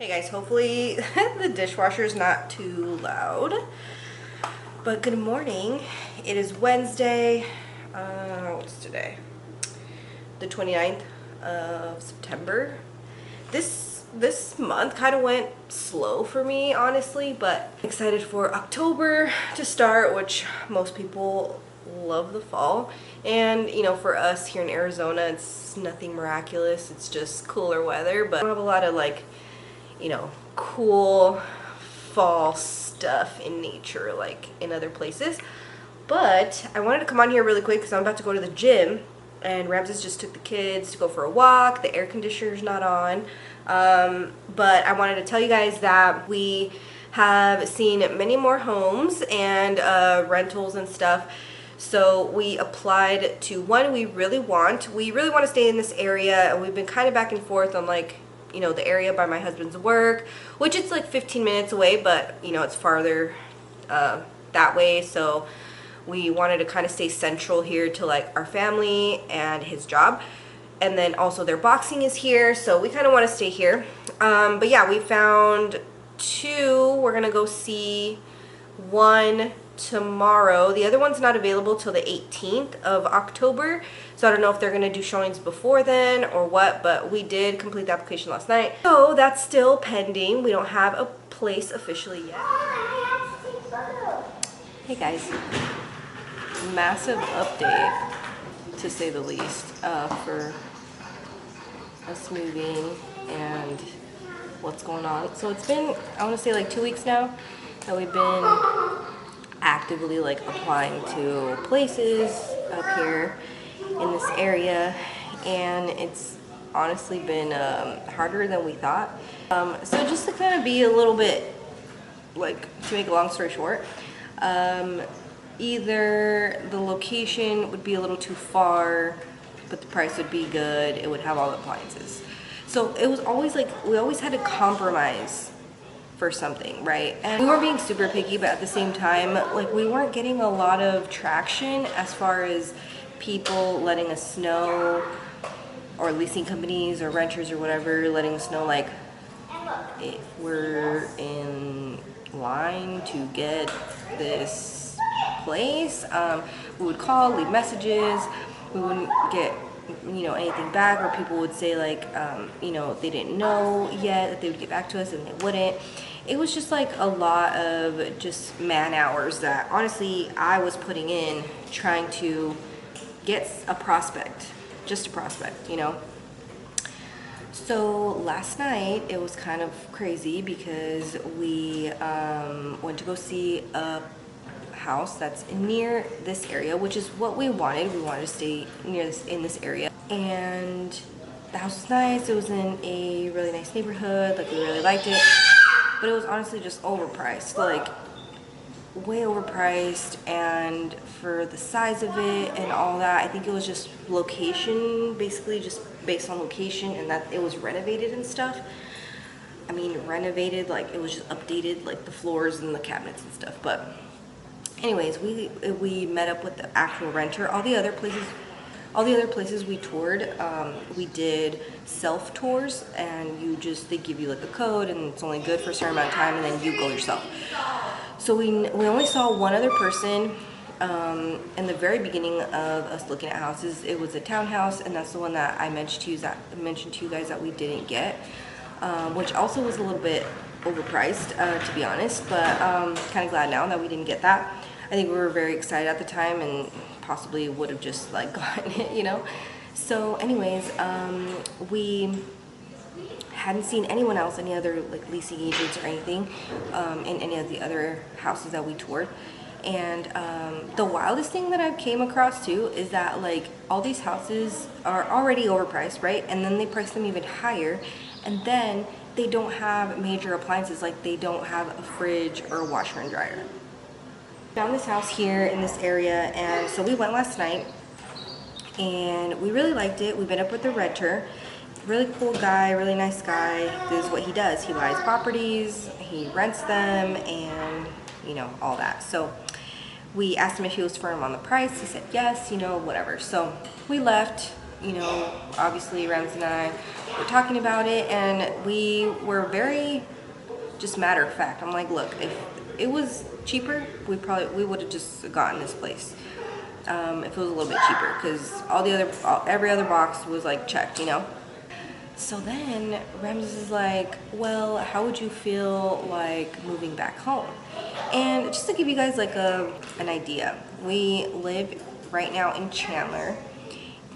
Hey guys, hopefully the dishwasher is not too loud. But good morning. It is Wednesday. What's today? The 29th of September. This month kind of went slow for me, honestly, but I'm excited for October to start, which most people love the fall. And you know, for us here in Arizona, it's nothing miraculous. It's just cooler weather, but I don't have a lot of cool fall stuff in nature like in other places. But I wanted to come on here really quick because I'm about to go to the gym, and Ramses just took the kids to go for a walk. The air conditioner's not on. But I wanted to tell you guys that we have seen many more homes and rentals and stuff. So we applied to one we really want. We really want to stay in this area, and we've been kind of back and forth on the area by my husband's work, which it's like 15 minutes away, but it's farther that way. So we wanted to kind of stay central here to like our family and his job. And then also their boxing is here, so we kind of want to stay here. But yeah, we found two. We're gonna go see one tomorrow. The other one's not available till the 18th of October, so I don't know if they're gonna do showings before then or what, but we did complete the application last night, so that's still pending. We don't have a place officially yet. Hey guys, massive update to say the least for us moving and what's going on. So it's been, I want to say, like 2 weeks now that we've been actively like applying to places up here in this area, and it's honestly been harder than we thought. So just to kind of be a little bit, like, to make a long story short, either the location would be a little too far, but the price would be good, it would have all the appliances. So it was always like, we always had to compromise for something, right? And we weren't being super picky, but at the same time, like, we weren't getting a lot of traction as far as people letting us know, or leasing companies or renters or whatever letting us know, like, if we're in line to get this place. We would call, leave messages, we wouldn't get anything back, or people would say like they didn't know yet, that they would get back to us and they wouldn't. It was just like a lot of just man hours that honestly I was putting in trying to get a prospect, just a prospect, So last night it was kind of crazy because we went to go see a house that's near this area, which is what we wanted. We wanted to stay in this area, and the house was nice. It was in a really nice neighborhood, like, we really liked it, but it was honestly just overpriced, like way overpriced. And for the size of it and all that, I think it was just location, basically just based on location, and that it was renovated and stuff. I mean, renovated, like it was just updated, like the floors and the cabinets and stuff. But anyways, we met up with the actual renter. All the other places we toured, we did self tours, and they give you like a code, and it's only good for a certain amount of time, and then you go yourself. So we only saw one other person in the very beginning of us looking at houses. It was a townhouse, and that's the one that I mentioned to you guys that we didn't get, which also was a little bit overpriced, to be honest, but kind of glad now that we didn't get that. I think we were very excited at the time and possibly would have just like gotten it, So anyways, we hadn't seen anyone else, any other like leasing agents or anything, in any of the other houses that we toured. And the wildest thing that I've came across too is that like all these houses are already overpriced, right? And then they price them even higher, and then they don't have major appliances, like they don't have a fridge or a washer and dryer. Found this house here in this area, and so we went last night and we really liked it. We met up with the renter, really cool guy, really nice guy. This is what he does. He buys properties, he rents them, and all that. So we asked him if he was firm on the price. He said yes, whatever. So we left. you know, obviously Rams and I were talking about it, and we were very just matter of fact. I'm like, look, if it was cheaper, we would have just gotten this place. If it was a little bit cheaper, because every other box was like checked, you know. So then Ramses is like, well, how would you feel like moving back home? And just to give you guys like an idea, we live right now in Chandler.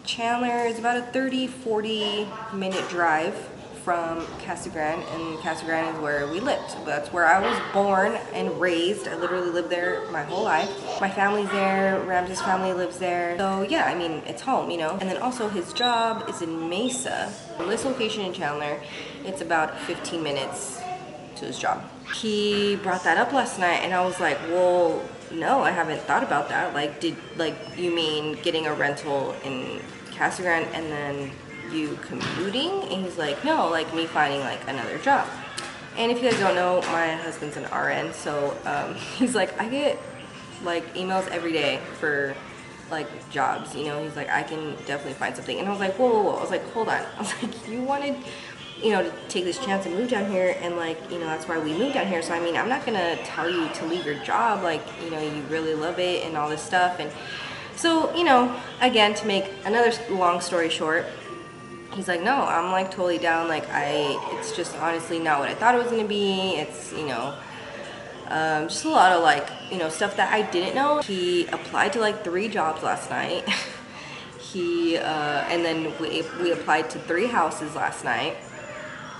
Chandler is about a 30-40 minute drive from Casa Grande, and Casa Grande is where we lived. That's where I was born and raised. I literally lived there my whole life. My family's there, Ramses' family lives there. So yeah, I mean, it's home, you know? And then also his job is in Mesa. From this location in Chandler, it's about 15 minutes to his job. He brought that up last night, and I was like, well, no, I haven't thought about that. Like, you mean getting a rental in Casa Grande and then you commuting? And he's like, no, like me finding like another job. And if you guys don't know, my husband's an RN, so he's like, I get like emails every day for like jobs, you know. He's like, I can definitely find something. And I was like, whoa. I was like, hold on. I was like, you wanted, you know, to take this chance and move down here, and like, you know, that's why we moved down here. So I mean, I'm not gonna tell you to leave your job, like, you know, you really love it and all this stuff. And so, you know, again, to make another long story short, he's like, no, I'm like totally down. Like, it's just honestly not what I thought it was gonna be. It's, you know, just a lot of like, you know, stuff that I didn't know. He applied to like 3 jobs last night. And then we applied to 3 houses last night.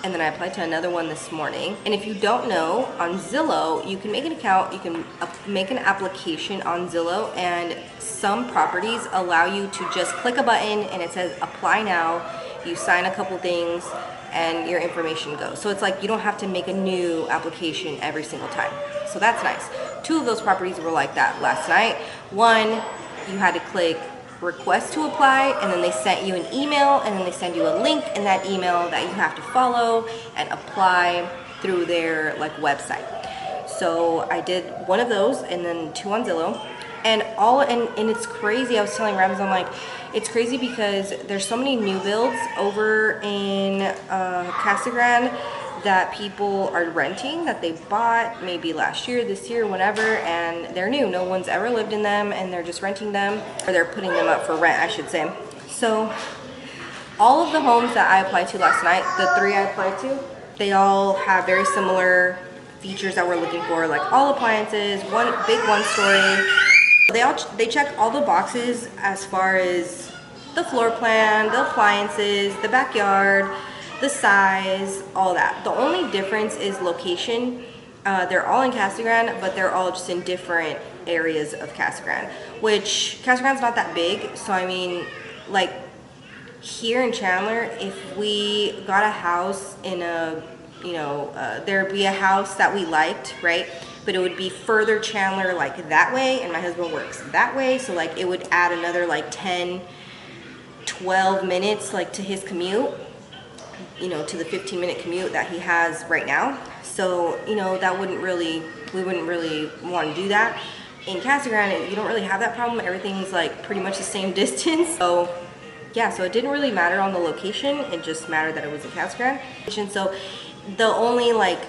And then I applied to another one this morning. And if you don't know, on Zillow, you can make an account, you can make an application on Zillow, and some properties allow you to just click a button and it says apply now. You sign a couple things and your information goes. So it's like you don't have to make a new application every single time. So that's nice. 2 of those properties were like that last night. One, you had to click request to apply, and then they sent you an email, and then they send you a link in that email that you have to follow and apply through their like website. So I did one of those, and then 2 on Zillow. And it's crazy. I was telling Rams, I'm like, it's crazy because there's so many new builds over in Casa Grande that people are renting, that they bought maybe last year, this year, whenever, and they're new. No one's ever lived in them, and they're just renting them, or they're putting them up for rent, I should say. So all of the homes that I applied to last night, the 3 I applied to, they all have very similar features that we're looking for, like all appliances, one big 1-story. They check all the boxes as far as the floor plan, the appliances, the backyard, the size, all that. The only difference is location. They're all in Casa Grande, but they're all just in different areas of Casa Grande, which Casa Grande's not that big. So I mean, like here in Chandler, if we got a house in a, you know, there'd be a house that we liked, right? But it would be further Chandler like that way, and my husband works that way, so like it would add another like 10-12 minutes like to his commute, you know, to the 15-minute commute that he has right now. So, you know, we wouldn't really want to do that. In Casa Grande, you don't really have that problem. Everything's like pretty much the same distance. So yeah, so it didn't really matter on the location, it just mattered that it was in Casa Grande. So the only like,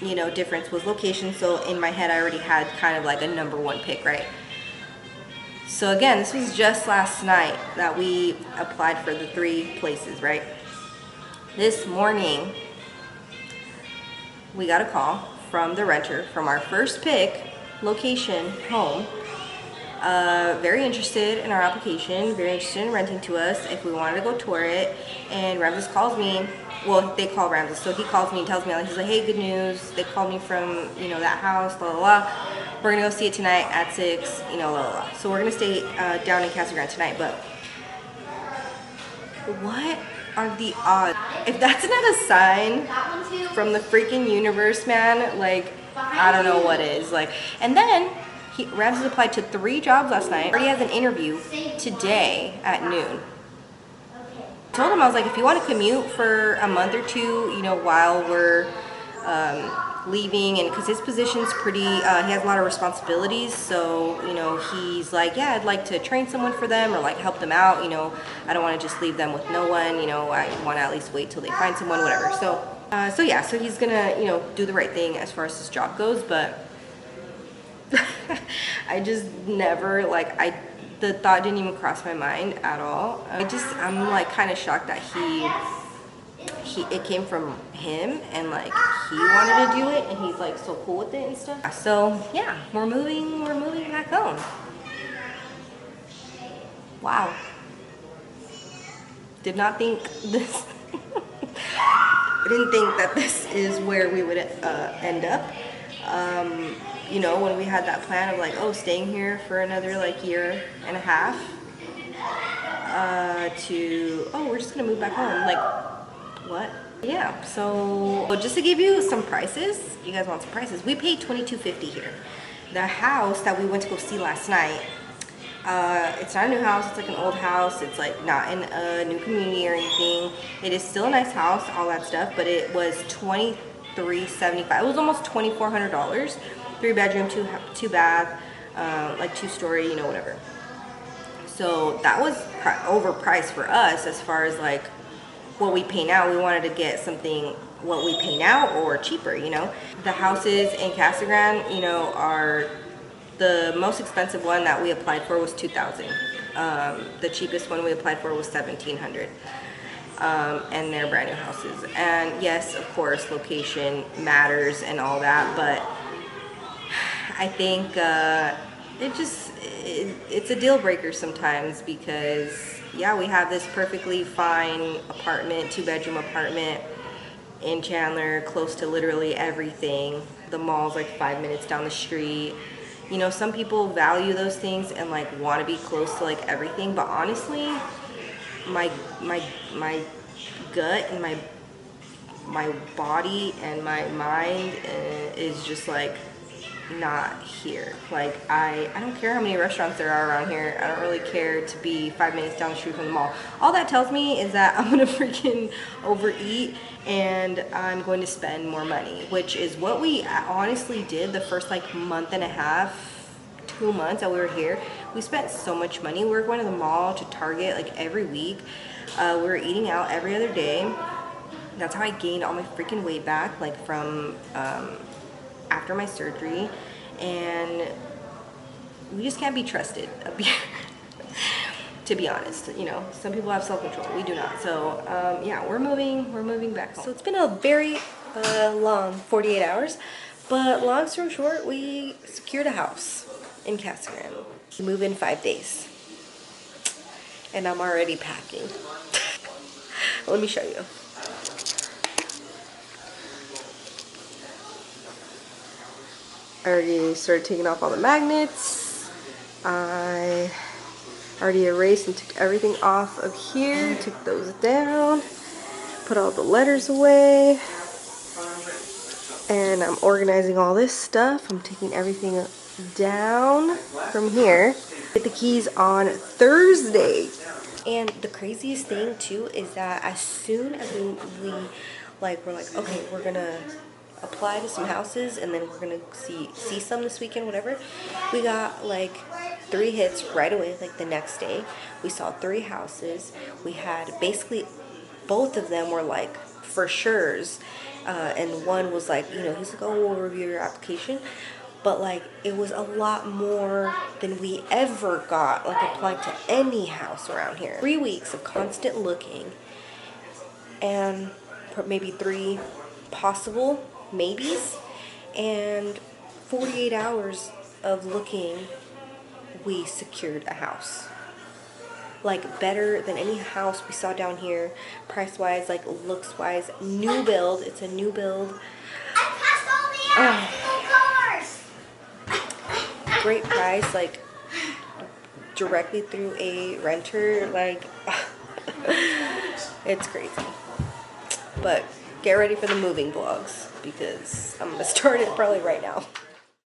you know, difference was location. So in my head I already had kind of like a number 1 pick, right? So again, this was just last night that we applied for the 3 places, right? This morning we got a call from the renter from our first pick location home, very interested in our application, very interested in renting to us if we wanted to go tour it. And Ramses calls me. Well, they call Ramses, so he calls me and tells me, like, he's like, hey, good news, they called me from, you know, that house, blah, blah, blah. We're gonna go see it tonight at 6, you know, blah, blah, blah. So we're gonna stay down in Casa Grande tonight. But what are the odds? If that's not a sign from the freaking universe, man, like, I don't know what is. Like, and then Ramses applied to 3 jobs last night. Already has an interview today at noon. I told him, I was like, if you want to commute for a month or 2, you know, while we're leaving, and because his position's pretty, he has a lot of responsibilities, so, you know, he's like, yeah, I'd like to train someone for them or like help them out, you know, I don't want to just leave them with no one, you know, I want to at least wait till they find someone, whatever. So yeah, so he's gonna, you know, do the right thing as far as his job goes, but I just never, like, the thought didn't even cross my mind at all. I'm like kind of shocked that it came from him, and like he wanted to do it, and he's like so cool with it and stuff. So yeah, we're moving back home. Wow. Did not think this. I didn't think that this is where we would end up. You know, when we had that plan of like, oh, staying here for another like year and a half, oh, we're just gonna move back home. Like, what? Yeah, so just to give you some prices, you guys want some prices, we paid $22.50 here. The house that we went to go see last night, it's not a new house, it's like an old house, it's like not in a new community or anything. It is still a nice house, all that stuff, but it was $23.75. It was almost $2,400. 3-bedroom, two bath, like 2-story, you know, whatever. So that was overpriced for us as far as like what we pay now. We wanted to get something what we pay now or cheaper, you know. The houses in Casa Grande, you know, are the most expensive one that we applied for was $2,000. The cheapest one we applied for was $1,700. And they're brand new houses. And yes, of course, location matters and all that, but I think it's a deal breaker sometimes, because yeah, we have this perfectly fine apartment, 2-bedroom apartment in Chandler, close to literally everything. The mall's like 5 minutes down the street. You know, some people value those things and like want to be close to like everything, but honestly, my gut and my body and my mind is just like not here. Like I don't care how many restaurants there are around here. I don't really care to be 5 minutes down the street from the mall. All that tells me is that I'm gonna freaking overeat and I'm going to spend more money, which is what we honestly did the first like month and a half, 2 months that we were here. We spent so much money. We were going to the mall, to Target like every week. We were eating out every other day. That's how I gained all my freaking weight back, like from after my surgery, and we just can't be trusted, to be honest. You know, some people have self-control, we do not. So yeah, we're moving back home. So it's been a very long 48 hours, but long story short, we secured a house in Casa Grande. We move in 5 days, and I'm already packing. Let me show you. I already started taking off all the magnets. I already erased and took everything off of here, took those down, put all the letters away, and I'm organizing all this stuff. I'm taking everything down from here. Get the keys on Thursday. And the craziest thing too is that as soon as we're like, okay, we're gonna apply to some houses and then we're gonna see some this weekend, whatever. We got like 3 hits right away, like the next day. We saw 3 houses. We had basically both of them were like for sure's, and one was like, you know, he's like, oh, we'll review your application. But like it was a lot more than we ever got like applied to any house around here. 3 weeks of constant looking and maybe 3 possible maybes, and 48 hours of looking, we secured a house. Like better than any house we saw down here, price wise, like looks wise. New build, it's a new build. Great price, like directly through a renter, like it's crazy. But get ready for the moving vlogs, because I'm gonna start it probably right now.